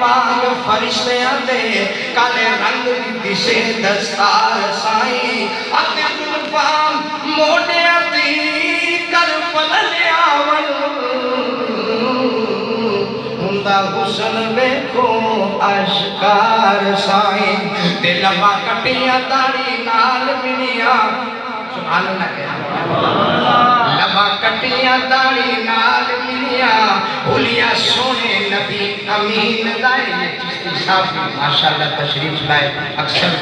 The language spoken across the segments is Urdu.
پاک فرشتیاں دے کالے رنگ دشے دستار سائیں اتے زلفاں موڑیاں دی کر پلنے آون ہندہ حسن ویکھو اشکار سائیں تے لبا کٹیاں داڑھی نال ملیاں سبحان اللہ کہا لبا کٹیاں داڑھی نال ملیاں بھولیا سونے نبی امین دائے یہ چشتی صاحب ماشاءاللہ تشریف لائے اکثر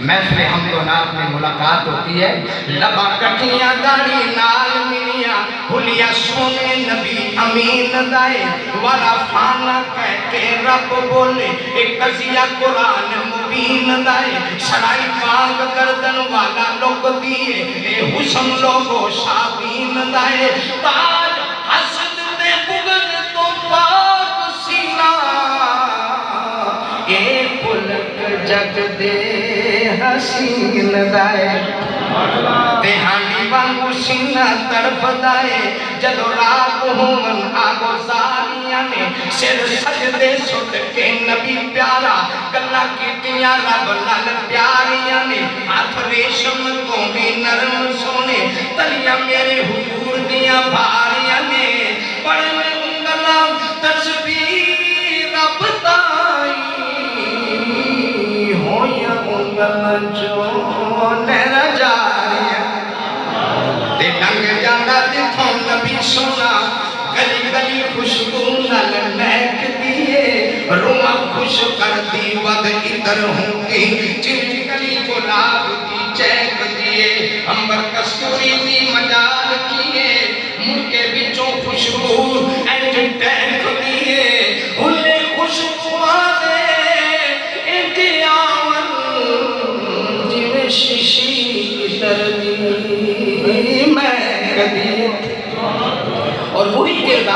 محفل حمد و نعت میں ملاقات ہوتی ہے لبا کٹیاں داڑھی نال ملیاں بھولیا سونے نبی امین دائے ورا فانا کہہ کے رب بولے ایک قضیہ قرآن مبین دائے سرائی پاک گردن والا لوگ دیئے اے حسن لوگو شابین دائے تاج حسد دے بغض تو پاک سینہ اے پلک جگ دے حسین دائے تہانی وانگو سینہ طرف دائے جدو رات ہون آگو زاریاں نے سر سجدے سٹ کے نبی پیارا گلہ کیتیاں رب لال پیاریاں نے ہاتھ ریشم کو بھی نرم سونے تلیاں میرے حضور دیاں بھاریاں نے بڑے میں انگلہ تسبیح رب تائی ہویا انگلہ جو نیرہ جاریاں تے لنگ جانا تے تھوں نبی سونا گلی گلی خوشبو نل مہک دیئے روما خوش کر دی ود ادھر ہوں گی چنچ گلی گلاب دی چیک دیئے امبر کستوری دی مجال کیے مڑ کے بچوں خوشبو اینج ٹیک دیئے انہیں خوشبو آدے ایک آون جویں شیشی دردی مہک دیئے اور وہی کردار